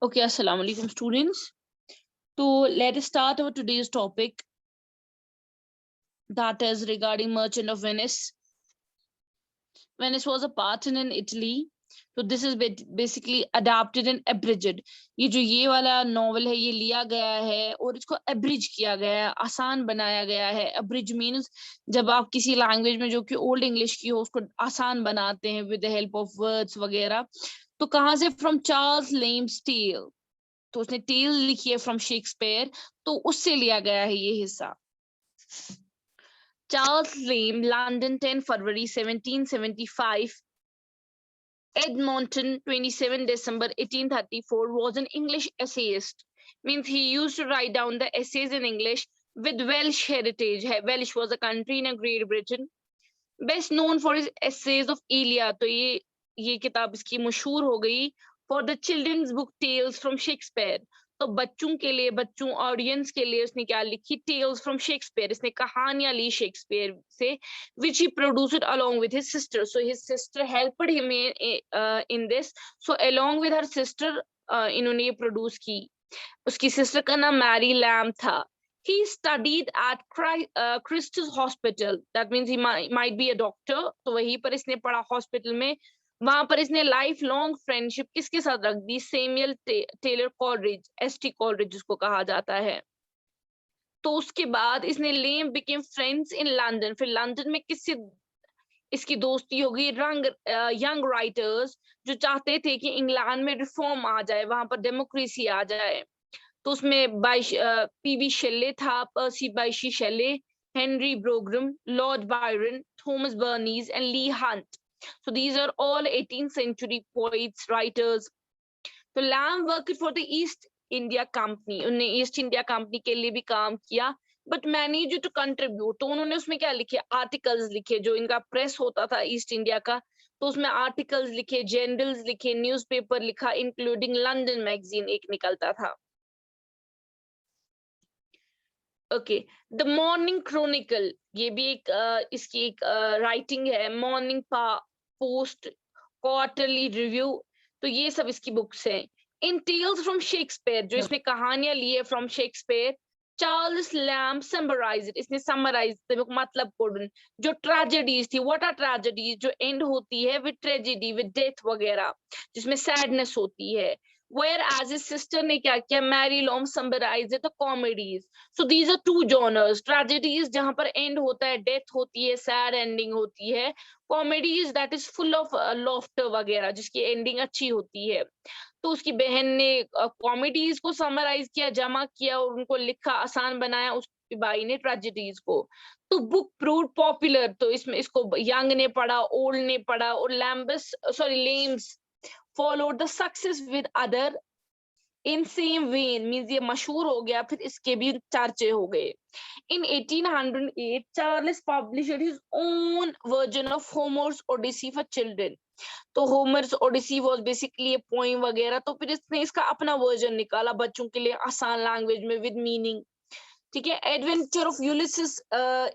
Okay, assalamu alaikum students. So let us start our today's topic, that is regarding Merchant of Venice. Venice was a part in Italy. So this is basically adapted and abridged. ये वाला novel है, ये लिया गया है और इसको abridge किया गया है, आसान बनाया गया है. Abridge means जब आप किसी language में जो कि old English की हो उसको आसान बनाते हैं with the help of words वगैरह. तो कहाँ से? From Charles Lam's Tale. तो उसने टेल लिखी है फ्रॉम शेक्सपियर, तो उससे लिया गया है ये हिस्सा. Charles lame, London 10 February 1775, Edmonton 27 December 1834, was an English essayist. Means he used to write down the essays in English with Welsh heritage. Welsh was a country in Great Britain. Best known for his essays of Elia. तो ये किताब इसकी मशहूर हो गई for the children's book Tales from Shakespeare. तो बच्चों के लिए, बच्चों ऑडियंस के लिए उसने क्या लिखी? Tales from Shakespeare. इसने कहानियां ली शेक्सपियर से, which he produced along with his sister. So his sister helped him in this. So along with her sister इन्होंने ये प्रोड्यूस की. उसकी सिस्टर का नाम मैरी लैम था. He studied at Christus Hospital. That means he might be a doctor. तो वहीं पर इसने पढ़ा हॉस्पिटल में. वहां पर इसने लाइफ लॉन्ग फ्रेंडशिप किसके साथ रख दी? Samuel Taylor Coleridge, ST Coleridge जिसको कहा जाता है. तो उसके बाद इसने Lamb became friends in London. फिर लंदन में किससे इसकी दोस्ती होगी? यंग राइटर्स जो चाहते थे कि इंग्लैंड में रिफॉर्म आ जाए, वहां पर डेमोक्रेसी आ जाए. तो उसमें पीबी शेले था, Percy Bysshe Shelley, Henry Brougham, Lord Byron, Thomas Barnes and Leigh Hunt. So these are all 18th century poets, writers. तो Lamb worked for the East India Company. उन्होंने East India Company के लिए भी काम किया. But manage to contribute. तो उन्होंने उसमें क्या लिखे? आर्टिकल्स लिखे. जो इनका प्रेस होता था ईस्ट इंडिया का, तो उसमें आर्टिकल्स लिखे, जर्नल्स लिखे, न्यूज़पेपर लिखा, इंक्लूडिंग लंदन मैगजीन एक निकलता था. ओके, द मॉर्निंग क्रॉनिकल, ये भी एक इसकी एक राइटिंग है. मॉर्निंग पोस्ट, क्वार्टरली रिव्यू, तो ये सब इसकी बुक्स हैं. इन टेल्स फ्रॉम शेक्सपियर, जो इसमें कहानियां ली है from Shakespeare, Charles Lamb summarise, इसने समराइज मतलब कोडन जो ट्रेजेडीज थी. What are tragedies? जो एंड होती है विद ट्रेजेडी, विद डेथ वगैरह, जिसमें सैडनेस होती है. Whereas his sister ने क्या किया? Mary Lom summarized the comedies. So these are two genres. Tragedies जहां पर end होता है, death होती है, sad ending होती है. Comedies that is full of laughter वगैरह, जिसकी ending अच्छी होती है. तो उसकी बहन ने कॉमेडीज को समराइज किया, जमा किया और उनको लिखा, आसान बनाया. उसकी भाई ने ट्रेजेडीज को. तो बुक प्रूव पॉपुलर. तो इसमें इसको यंग ने पढ़ा, ओल्ड ने पढ़ा, और limbs followed the success with other in same vein. means ये मशहूर हो गया, फिर इसके भी चर्चे हो गए. In 1808, Charles published his own version of Homer's Odyssey for children. तो Homer's Odyssey was basically a poem वगैरह. तो फिर इसने इसका अपना वर्जन निकाला बच्चों के लिए, आसान लैंग्वेज में, विद मीनिंग. ठीक है. एडवेंचर ऑफ यूलिसिस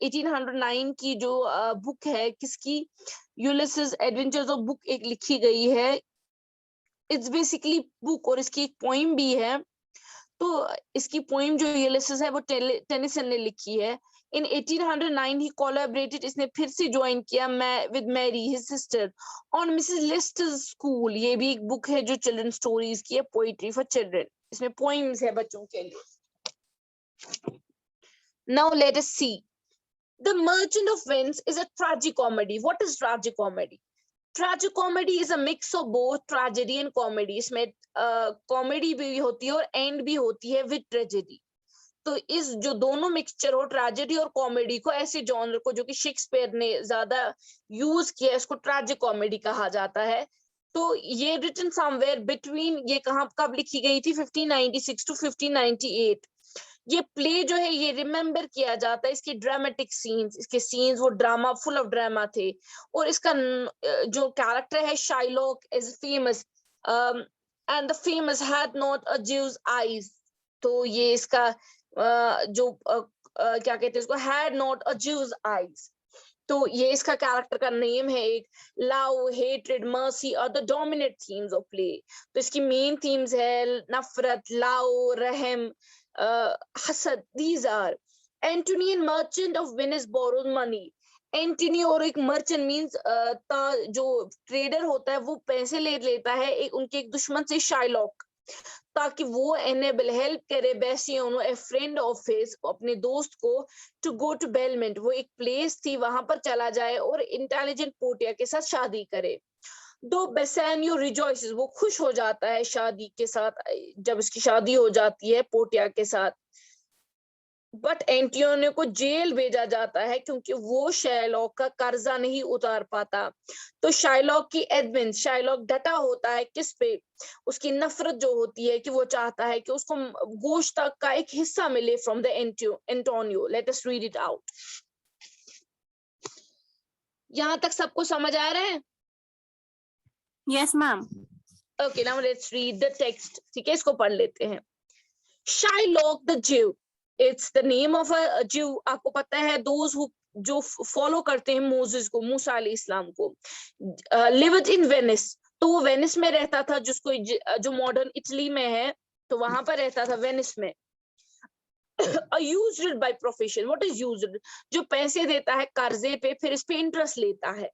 1809 की जो बुक है, किसकी? यूलिसिस एडवेंचर्स ऑफ बुक एक लिखी गई है. इट्स बेसिकली बुक, और इसकी एक पोइम भी है. तो इसकी पोइम जो यूलिसिस है वो टेनिसन ने लिखी है. इन 1809 ही कोलैबोरेटेड, इसने फिर से ज्वाइन किया with Mary his sister on Mrs Lister's school. ये भी एक बुक है जो चिल्ड्रन स्टोरीज की है, पोइट्री फॉर चिल्ड्रन. इसमें पोइम्स है बच्चों के लिए. Now let us see. The merchant of Venice is a tragicomedy. What is tragicomedy? Tragicomedy is a mix of both tragedy and comedy. इसमें कॉमेडी भी होती है और एंड भी होती है विद ट्रेजेडी. तो इस जो दोनों मिक्सचर हो, ट्रेजेडी और कॉमेडी को, ऐसे जॉनर को जो कि शेक्सपियर ने ज्यादा यूज किया, इसको ट्रेजिकॉमेडी कहा जाता है. तो ये रिटन समवेयर बिटवीन, ये कब लिखी गई थी? 1596 टू 1598. ये प्ले जो है ये रिमेम्बर किया जाता है, इसकी ड्रामेटिक सीन्स, इसके सीन्स वो ड्रामा, फुल ऑफ ड्रामा थे. और इसका जो कैरेक्टर है Shylock is famous, and the famous had not a Jews eyes. तो ये इसका जो क्या कहते हैं इसको, had not a Jews eyes. तो ये इसका कैरेक्टर का नेम है। एक लव, हेट्रेड, मर्सी और the dominate themes of play. तो इसकी मेन थीम्स है नफरत, लव, रहम, हसद। These are Antony and merchant of Venice borrows money. Antony और एक मर्चेंट मींस जो ट्रेडर होता है वो पैसे ले लेता है एक उनके एक दुश्मन से, शाइलॉक, ताकि वो एनेबल हेल्प करे बेसियोनो, ए फ्रेंड ऑफ हिज, अपने दोस्त को, टू गो टू बेलमेंट, वो एक प्लेस थी वहां पर चला जाए और इंटेलिजेंट पोर्टिया के साथ शादी करे। दो बेसानियो रिजॉइसेस, वो खुश हो जाता है शादी के साथ, जब इसकी शादी हो जाती है पोर्टिया के साथ। बट एंटियोनियो को जेल भेजा जाता है क्योंकि वो शाइलॉक का कर्जा नहीं उतार पाता। तो शाइलॉक की एडमिन, शाइलॉक डटा होता है किस पे, उसकी नफरत जो होती है कि वो चाहता है कि उसको गोश्त का एक हिस्सा मिले from the Antonio. Let us read it out. यहां तक सबको समझ आ रहा है? Yes, ma'am. Okay, now let's read the text. ठीक है, इसको पढ़ लेते हैं। शाइलॉक द ज्यू, it's the name of a ज्यू। आपको पता है दोज हु जो फॉलो करते हैं मोसेस को, मूसा अलैहिस्सलाम को। लिव्ड इन वेनिस, तो वो वेनिस में रहता था, जिसको जो मॉडर्न इटली में है, तो वहां पर रहता था वेनिस में। Used by profession, what is used? जो पैसे देता है कर्जे पे, फिर इस पे इंटरेस्ट लेता है।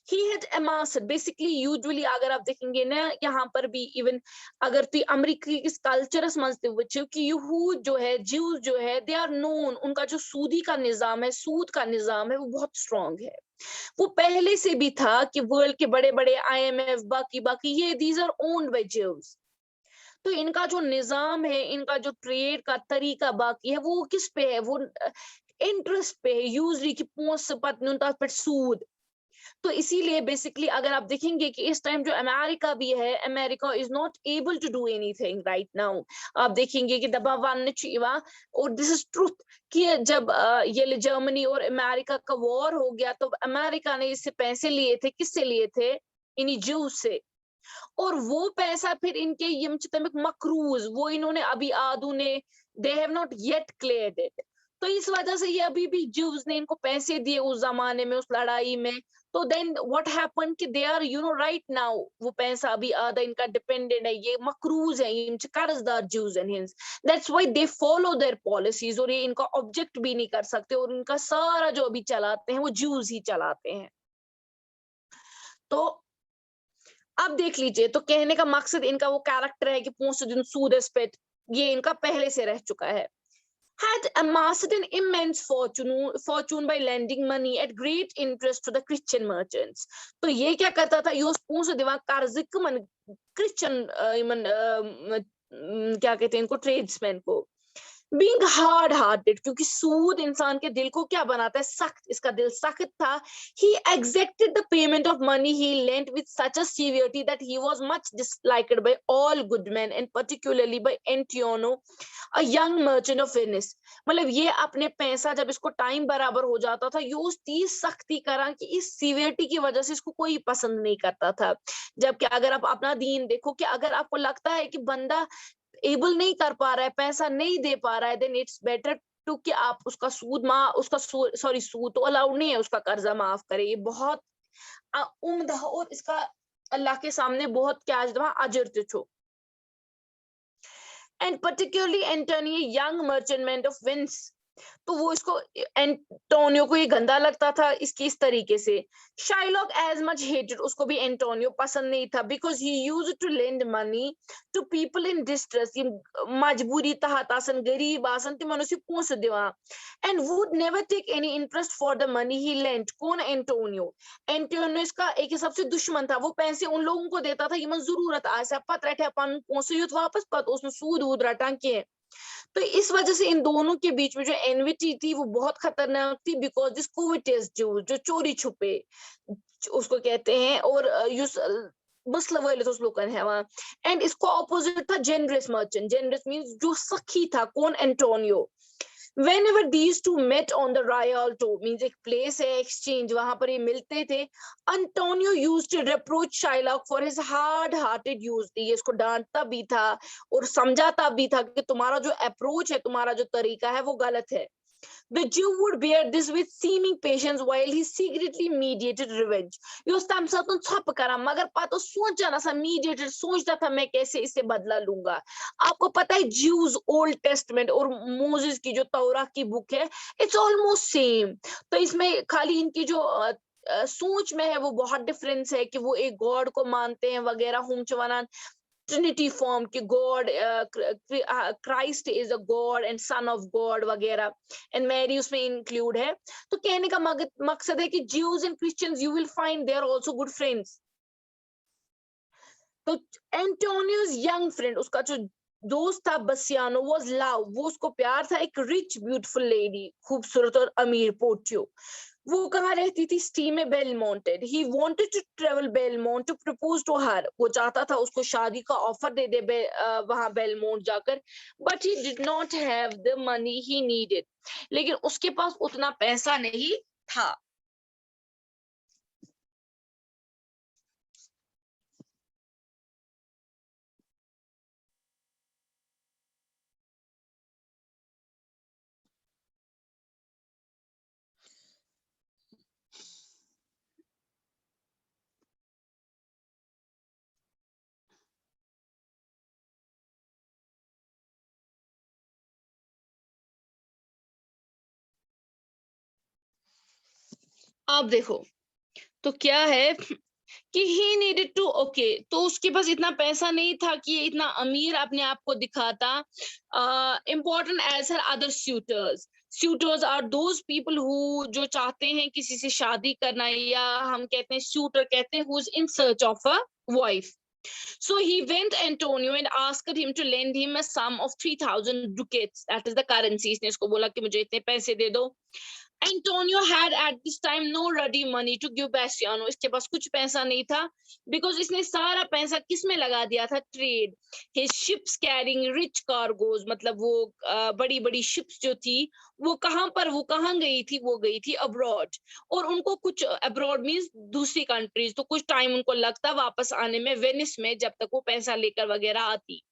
He had amassed, basically usually अगर आप देखेंगे ना यहाँ पर भी, इवन अगर तो अमेरिकी की कल्चर समझते हुए कि यहूद जो है, ज्यूज जो है, दे आर नोन, उनका जो सूदी का निजाम है, सूद का निजाम है, वो बहुत स्ट्रांग है। वो पहले से भी था कि वर्ल्ड के बड़े बड़े IMF, बाकी बाकी ये these are owned by Jews. तो इनका जो निजाम है, इनका जो ट्रेड का तरीका बाकी है, वो किस पे है? वो इंटरेस्ट पे है, यूजली की पोस्ट पर सूद। तो इसीलिए बेसिकली अगर आप देखेंगे कि इस टाइम जो अमेरिका भी है, America is not able to do anything right now. आप देखेंगे कि और दिस इज ट्रुथ कि जब ये जर्मनी और अमेरिका का वॉर हो गया, तो अमेरिका ने इससे पैसे लिए थे, किससे लिए थे? इन्हीं ज्यूज से। और वो पैसा फिर इनके मकरूज, वो इन्होंने अभी आदू ने, they have not yet cleared it. तो इस वजह से ये अभी भी ज्यूज ने इनको पैसे दिए उस जमाने में, उस लड़ाई में। तो देन व्हाट हैपन कि दे आर राइट नाउ, वो पैसा अभी आधा इनका डिपेंडेंट है, ये मकरूज है, ये कर्जदार Jews and hints. That's why they follow their policies, और ये इनका ऑब्जेक्ट भी नहीं कर सकते, और इनका सारा जो अभी चलाते हैं वो ज्यूज ही चलाते हैं। तो अब देख लीजिए, तो कहने का मकसद इनका वो कैरेक्टर है कि ये इनका पहले से रह चुका है। Had amassed an immense fortune by lending money at great interest to the Christian merchants. तो ये क्या करता था? ये पूंछ दिवा कर्जिक मन क्रिश्चियन क्या कहते हैं इनको, ट्रेड्समैन को। बीइंग हार्ड हार्टेड, क्योंकि सूद इंसान के दिल को क्या बनाता है? सख्त। इसका दिल सख्त था। he exacted the payment of money he lent with such a severity that he was much disliked by all good men and particularly by Antonio, a young merchant of Venice. मतलब ये अपने पैसा जब इसको टाइम बराबर हो जाता था, ये उस तीस सख्ती करा कि इस सीवियरिटी की वजह से इसको कोई पसंद नहीं करता था। जबकि अगर आप अपना दीन देखो कि अगर आपको लगता है कि बंदा एबल नहीं कर पा रहा है, पैसा नहीं दे पा रहा है, देन इट्स बेटर टू कि आप उसका सूद तो अलाउड नहीं है, उसका कर्जा माफ करे। ये बहुत उम्दा, और इसका अल्लाह के सामने बहुत क्या अजर छो। And particularly Antonio, young merchant of Venice, तो वो इसको, एंटोनियो को ये गंदा लगता था इसकी इस तरीके से। शाइलॉक एज मच हेटेड, उसको भी एंटोनियो पसंद नहीं था, because he used to lend money to people in distress. ये मजबूरी तहत आसन, गरीब आसन, तिमन उसे पोंस दिवा, and would never take any interest for the money he lent. कौन? एंटोनियो। एंटोनियो इसका एक सबसे दुश्मन था। वो पैसे उन लोगों को देता था ये जरूरत आशा पत रटे अपन पोंस वापस पत उसमें सूद वूद रटा के। तो इस वजह से इन दोनों के बीच में जो एनविटी थी वो बहुत खतरनाक थी, बिकॉज दिस कोविटियस जो चोरी छुपे उसको कहते हैं, और एंड इसको ऑपोजिट था जेनरस मर्चेंट। जेनरस मींस जो सखी था। कौन? Antonio. Whenever these two met on the Rialto, means एक प्लेस है, एक्सचेंज, वहां पर ये मिलते थे। Antonio used to reproach Shylock for his hard-hearted use. ये इसको डांटता भी था और समझाता भी था कि तुम्हारा जो अप्रोच है, तुम्हारा जो तरीका है वो गलत है। The Jew would bear this with seeming patience while he secretly mediated revenge. ये उस टाइम साथ उन छप करा मगर पातो सोचा ना सा mediated सोचता था मैं कैसे इसे बदला लूंगा. आपको पता है Jews Old Testament और मोसेस की जो तौरा की बुक है, it's almost same. तो इसमें खाली इनकी जो सोच में है वो बहुत डिफरेंस है कि वो एक गॉड को मानते हैं वगैरह हुम चवनान ट्रिनिटी फॉर्म कि God Christ is a God and son of God वगैरह एंड मैरी उसमें इंक्लूड है. तो कहने का मकसद है कि Jews and Christians you will find they are also good friends. तो एंटोनियोस यंग फ्रेंड उसका जो दोस्त था बसियानो वाज लव, वो उसको प्यार था एक रिच ब्यूटीफुल लेडी, खूबसूरत और अमीर पोर्टियो. वो कहाँ रहती थी? स्टी में बेलमोंटेड. He wanted to travel Belmont to propose to her. वो चाहता था उसको शादी का ऑफर दे दे वहां बेलमोंट जाकर. But he did not have the money he needed. लेकिन उसके पास उतना पैसा नहीं था. आप देखो तो क्या है कि ही नीडेड टू ओके, तो उसके पास इतना पैसा नहीं था कि ये इतना अमीर अपने आप को दिखाता. Important as her other suitors. Suitors are those people who जो चाहते हैं किसी से शादी करना, या हम कहते हैं सूटर कहते हैं who is in search of a wife. So he went Antonio and asked him to lend him a sum of 3,000 ducats. That is the currency. इसने इसको बोला कि मुझे इतने पैसे दे दो. Antonio had at this time no ready money to give Bassiano. इसके पास कुछ पैसा नहीं था because इसने सारा पैसा किस में लगा दिया था? Trade. His ships carrying rich cargoes, मतलब वो बड़ी बड़ी ships जो थी वो कहाँ गई थी? वो गई थी abroad. और उनको कुछ abroad means दूसरी countries, तो कुछ टाइम उनको लगता वापस आने में वेनिस में, जब तक वो पैसा लेकर वगैरह आती.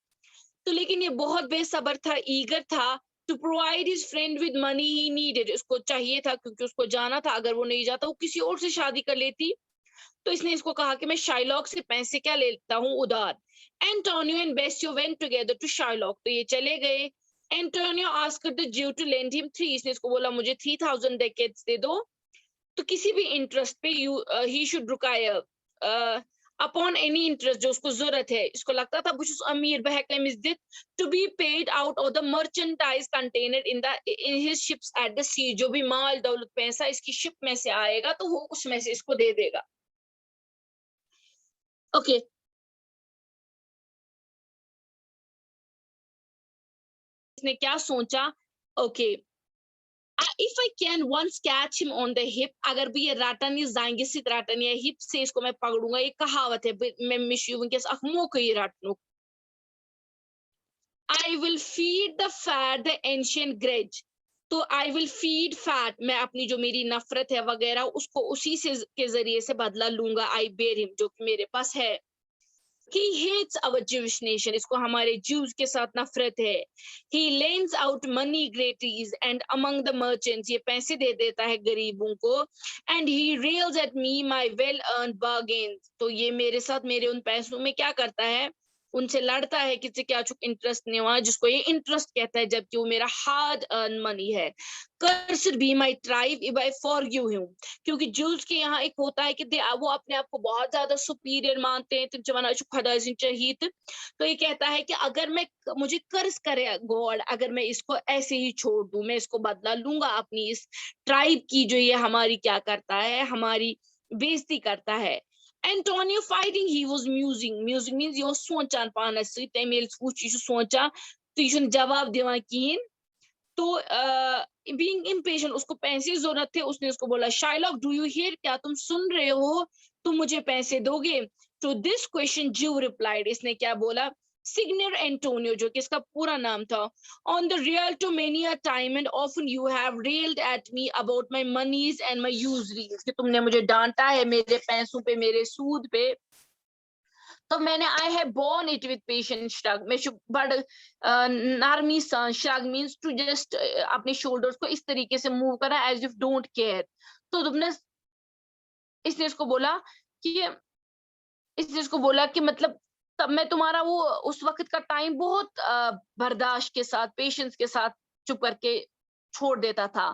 तो लेकिन ये बहुत बेसब्र था, ईगर था to provide his friend with money he needed. उसको चाहिए था क्योंकि उसको जाना था, अगर वो नहीं जाता वो किसी और से शादी कर लेती. तो इसने इसको कहा कि मैं शाइलॉक से पैसे क्या लेता हूँ उधार. Antonio and Bessio went together to Shylock. तो ये चले गए. Antonio asked the Jew to lend him 3. इसने इसको बोला मुझे 3,000 ducats दे दो. तो किसी भी इंटरेस्ट पे he should require upon any interest जो उसको जरूरत है. इसको लगता था बुश अमीर बहकम इज दिट to be paid out of the merchandise contained in his ships at the sea. जो भी माल दौलत पैसा इसकी शिप में से आएगा तो वो उसमें से इसको दे देगा. ओके इसने क्या सोचा? Okay if I can once catch him on the hip, अगर भी ये राटन ये जाएंगे सित राटन या हिप से इसको मैं पकड़ूंगा. ये कहावत है मैं मिशू विंकेस अखमो को ये राटनो. I will feed the fat the ancient grudge. तो I will feed fat, मैं अपनी जो मेरी नफरत है वगैरह उसको उसी से के जरिए से बदला लूंगा. I bear him, जो कि मेरे पास है. He hates our Jewish nation. इसको हमारे Jews के साथ नफरत है. He lends out money greatly and among the merchants. ये पैसे दे देता है गरीबों को. And he rails at me my well-earned bargains. तो ये मेरे साथ मेरे उन पैसों में क्या करता है? उनसे लड़ता है किसी क्या चुक इंटरेस्ट नहीं हुआ, जिसको ये इंटरेस्ट कहता है, जबकि वो मेरा हार्ड अर्न मनी है. Cursed be my tribe if I forgive him. क्योंकि ज्यूज के यहाँ एक होता है कि वो अपने आप को बहुत ज्यादा सुपीरियर मानते हैं. तो ये कहता है कि अगर मैं मुझे कर्ज करे गॉड, अगर मैं इसको ऐसे ही छोड़ दूं, मैं इसको बदला लूंगा अपनी इस ट्राइब की जो ये हमारी क्या करता है, हमारी बेइज्जती करता है. Antonio fighting, he was musing. Musing means you सोचान पानस से तेमेल कुछ यू सोचा तो यू जवाब दिवा कीन. तो being impatient, उसको पैसे जरूरत थे. उसने उसको बोला Shylock, do you hear? क्या तुम सुन रहे हो? तुम मुझे पैसे दोगे? To this question Jew replied. इसने क्या बोला? Signor Antonio, जो कि इसका पूरा नाम था. On the real to many a time and often you have railed at me about my monies and my usuries. कि तुमने मुझे डांटा है मेरे पैसों पे, मेरे सूद पे. तो मैंने I have borne it with patience shrug, मैं बड़ नरमी सान, श्रग मींस टू जस्ट अपने शोल्डर्स को इस तरीके से मूव करना एज इफ डोंट केयर। तो तुमने इसने इसको बोला कि मतलब तब मैं तुम्हारा वो उस वक्त का टाइम बहुत बर्दाश्त के साथ, पेशेंस के साथ चुप करके छोड़ देता था।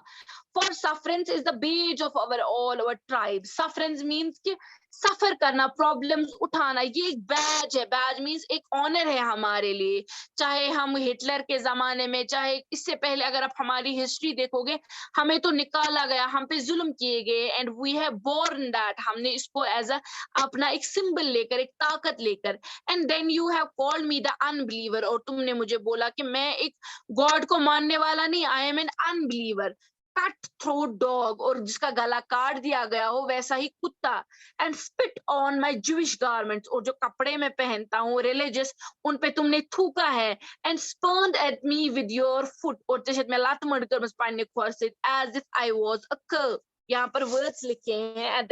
For sufferance is the badge of our all our tribe. Sufferance means कि सफर करना, प्रॉब्लम्स उठाना, ये एक बैज है। बैज मीन्स एक ऑनर है हमारे लिए। चाहे हम हिटलर के जमाने में, चाहे इससे पहले अगर आप हमारी हिस्ट्री देखोगे, हमें तो निकाला गया, हम पे जुल्म किए गए, and we have borne that, हमने इसको एज अ अपना एक सिंबल लेकर, एक ताकत लेकर। And then you have called me the unbeliever, और तुमने मुझे बोला कि मैं एक गॉड को मानने वाला नहीं, I am an unbeliever. Cut throat dog, और जिसका गला काट दिया गया हो वैसा ही कुत्ता। And spit on my Jewish garments, और जो कपड़े मैं पहनता हूँ रिलीजियस, उन पे तुमने थूका है। And spurned at me with your foot, और जैसे मैं लात मारकर बस पानी खोर से, as if I was a cur. यहाँ पर वर्ड्स लिखे हैं,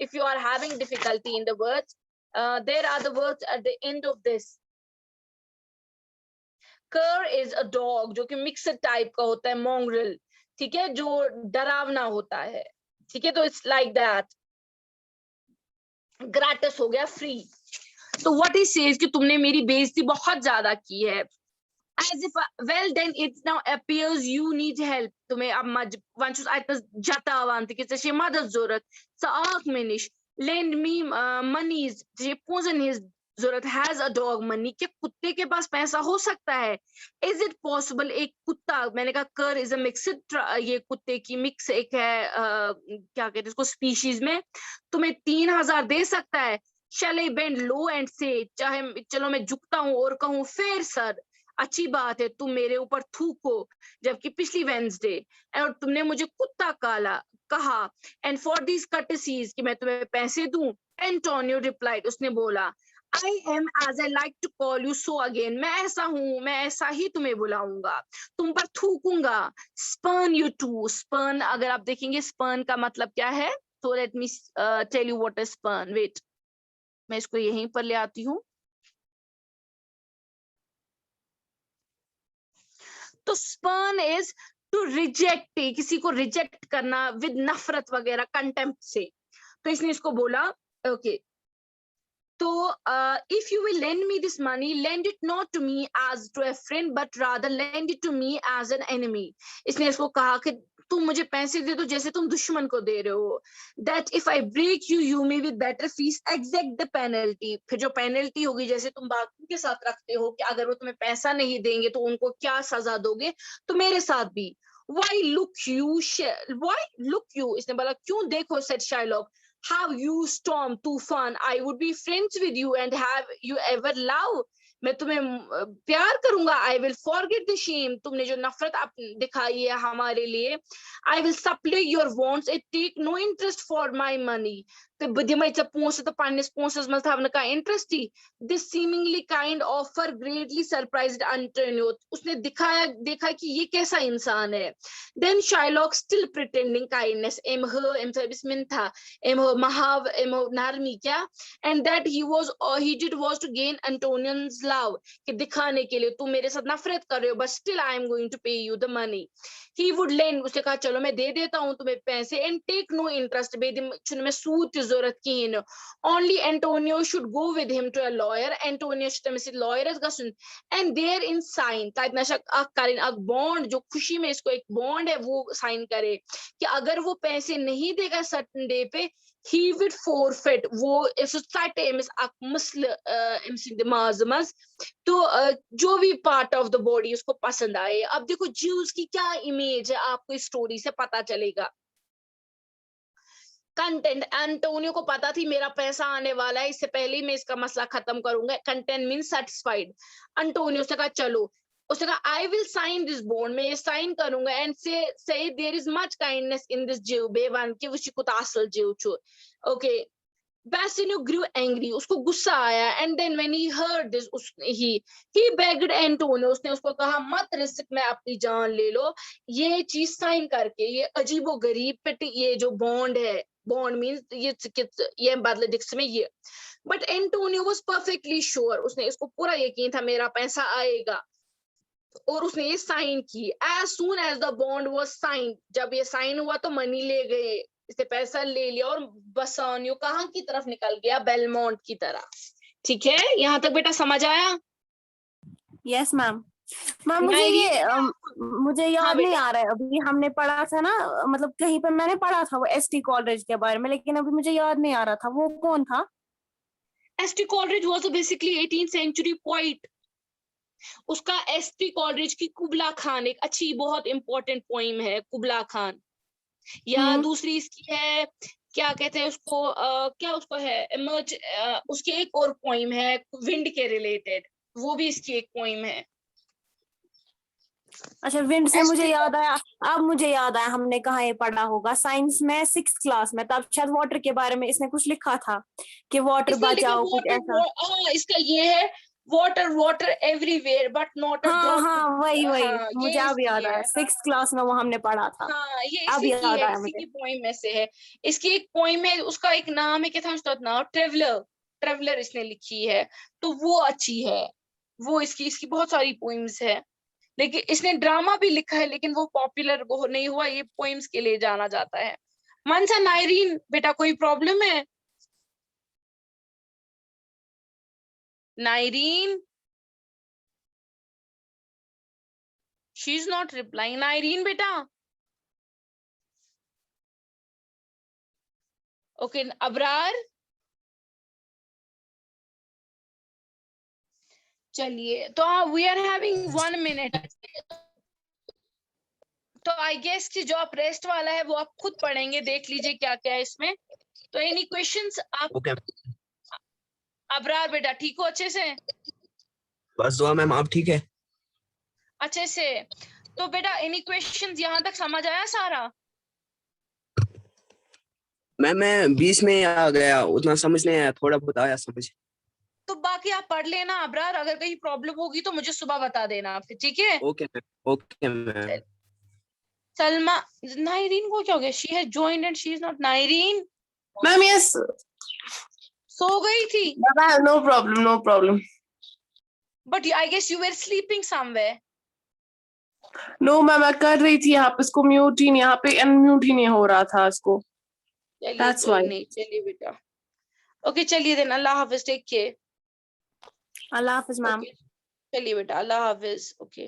if you are having difficulty in the words, there are the words at the end of this. Cur is a dog, जो कि मिक्सड टाइप का होता है, mongrel, ठीक है, जो डरावना होता है, ठीक है। तो इट्स लाइक दैट। ग्राटस हो गया फ्री। तो व्हाट ही सेज कि तुमने मेरी बेइज्जती बहुत ज्यादा की है। As if well then it now appears you need help. तुम्हें अब वंशुस आइतस जाता अवंत कि से मदद जरूरत। साख मिनिश lend me monies, जे पोजन his जरूरत। has a dog money, कि कुत्ते के पास पैसा हो सकता है। Is it possible, एक कुत्ता, मैंने कहा कर is a mixed, ये कुत्ते की मिक्स एक है, क्या कहते हैं इसको, स्पीशीज में, तुम्हें 3000 दे सकता है। Shall I bend low and say, चाहे चलो मैं झुकता हूँ और कहूँ फेर सर, अच्छी बात है, तुम मेरे ऊपर थूको, जबकि पिछली वेंसडे और तुमने मुझे कुत्ता काला कहा। एंड फॉर दीज कर्टेसीज, कि मैं तुम्हें पैसे दूं। एंटोनियो रिप्लाइड, उसने बोला, I am as I like to call you so again, मैं ऐसा हूं, मैं ऐसा ही तुम्हें बुलाऊंगा, तुम पर थूकूंगा। स्पर्न यू टू, स्पर्न अगर आप देखेंगे स्पर्न का मतलब क्या है, तो let me tell you what is spurn. Wait, मैं इसको यहीं पर ले आती हूँ। तो स्पर्न इज टू रिजेक्ट, किसी को रिजेक्ट करना विद नफरत वगैरह, कंटेम्प्ट से। तो इसने इसको बोला ओके, तो if you will lend me this money, lend it not to me as to a friend but rather lend it to me as an enemy. इसने इसको कहा कि तुम मुझे पैसे दे दो जैसे तुम दुश्मन को दे रहे हो। That if I break you, you may with better face exact the penalty, फिर जो पेनल्टी होगी, जैसे तुम बाकी के साथ रखते हो कि अगर वो तुम्हें पैसा नहीं देंगे तो उनको क्या सजा दोगे, तो मेरे साथ भी। Why look you, why look you, इसने बोला क्यों देखो, said Shylock, have you storm तूफान, I would be friends with you and have you ever love, मैं तुम्हें प्यार करूंगा। I will forget the shame, तुमने जो नफरत दिखाई है हमारे लिए। I will supply your wants, it take no interest for my money, तो बुद्धिमयचा पोंस तो पानिस पोंसस मत havna का इंटरेस्ट थी। This seemingly kind offer greatly surprised Antonio, उसने देखा कि ये कैसा इंसान है। Then Shylock still pretending kindness, एम सर्विसमैन था, एम महाव एम नारमी क्या, and that he did was to gain Antonian's love, कि दिखाने के लिए तुम मेरे साथ नफरत कर रहे हो, but still I am going to pay you the money. He would lend, उसने कहा चलो मैं दे देता हूँ तुम्हें पैसे, and take no interest, बेदिम में सूद की जरूरत की है। Only Antonio should go with him to a lawyer, Antonio should lawyer गसुन, and there in sign ताइतना शक अक करें अक बॉन्ड, जो खुशी में इसको एक बॉन्ड है वो साइन करे कि अगर वो पैसे नहीं देगा सर्टन डे पे, he would forfeit, वो सोसाइटी एमस अक मसल एमसिंग दिमाजमस, तो जो भी पार्ट ऑफ द बॉडी उसको पसंद आए। अब देखो ज्यूज की क्या इमेज है, आपको इस स्टोरी से पता चलेगा। कंटेंट, एंटोनियो को पता थी मेरा पैसा आने वाला है, इससे पहले ही मैं इसका मसला खत्म करूंगा। Content mean satisfied. एंटोनियो से कहा चलो, उसने कहा I will sign this bond, मैं ये साइन करूंगा, and say there is much kindness in this जीव बेवन कि वो कुछ असल जीव छु। ओके, Bassanio grew angry, उसको गुस्सा आया, and then when he heard this, he begged Antonio, उसने उसको कहा मत रिस्क में अपनी जान ले लो, ये चीज साइन करके, ये अजीबो गरीब पे ये जो बॉन्ड है, bond means ये मैथमेटिक्स में ये. But Antonio was perfectly sure. उसने इसको पूरा यकीन था मेरा पैसा आएगा. और उसने ये साइन की. As soon as the bond was signed, जब ये साइन हुआ तो मनी ले गए, इसने पैसा ले लिया और बसानियो कहाँ की तरफ निकल गया? बेलमोंट की तरफ. ठीक है, यहाँ तक बेटा समझ आया? Yes ma'am. मैम मुझे मुझे याद नहीं आ रहा है. अभी हमने पढ़ा था ना, मतलब कहीं पर मैंने पढ़ा था वो एसटी कॉलरेज के बारे में, लेकिन अभी मुझे याद नहीं आ रहा था वो कौन था. ST Coleridge was basically 18th century poet. उसका एसटी कॉलरेज की कुबला खान एक अच्छी बहुत इंपॉर्टेंट पोइम है, कुबला खान. या दूसरी इसकी है, क्या कहते हैं उसको, क्या उसको है इमर्ज, उसकी एक और पोइम है विंड के रिलेटेड, वो भी इसकी एक पोइम है. अच्छा, विंड से मुझे याद आया, अब मुझे याद आया हमने कहाँ ये पढ़ा होगा, साइंस में 6th क्लास में. तब शायद वाटर के बारे में इसने कुछ लिखा था कि वाटर बचाओ, कुछ ऐसा. इसका ये है water water everywhere but not a drop. हाँ वही हाँ, मुझे अब याद आया. 6th क्लास में वो हमने पढ़ा था. हाँ, ये अब इसी की याद है, आया इसी मुझे. की पोइम में से है. इसकी एक पोइम है, उसका एक नाम है, क्या था उसका नाम? ट्रेवलर. ट्रेवलर इसने लिखी है, तो वो अच्छी है. वो इसकी बहुत सारी पोइम्स है, लेकिन इसने ड्रामा भी लिखा है, लेकिन वो पॉपुलर नहीं हुआ. ये पोइम्स के लिए जाना जाता है. मनसा नायरीन बेटा, कोई प्रॉब्लम है? नायरीन, शी इज नॉट रिप्लाइंग. नायरीन बेटा. ओके, अबरार. चलिए, तो वी आर हैविंग 1 मिनट. तो आई गेस कि जो आप रेस्ट वाला है वो आप खुद पढ़ेंगे, देख लीजिए क्या क्या है इसमें. तो एनी क्वेश्चंस आप? ओके. अबरार बेटा ठीक हो अच्छे से? बस दुआ मैम, आप ठीक है? अच्छे से. तो बेटा एनी क्वेश्चंस यहाँ तक समझ आया सारा? मैं 20 में आ गया, उतना समझ नहीं आया, थोड़ा बहुत आया समझ. तो बाकी आप पढ़ लेना अबरार, अगर कहीं प्रॉब्लम होगी तो मुझे सुबह बता देना आप, ठीक है? Okay ma'am. Okay ma'am. Salma, Nayreen को क्या हो गया? She has joined and she is not. Nayreen ma'am yes. सो गई थी. No problem, no problem. But I guess you were sleeping somewhere. No ma'am, मैं कर रही थी यहाँ पे, इसको म्यूट ही नहीं, यहाँ पे अनम्यूट ही नहीं हो रहा था इसको. That's why. नहीं, चलिए बेटा. ओके चलिए देन, अल्लाह हाफिज, टेक केयर. अल्लाह हाफिज मैम. चलिए बेटा, अल्लाह हाफिज. ओके.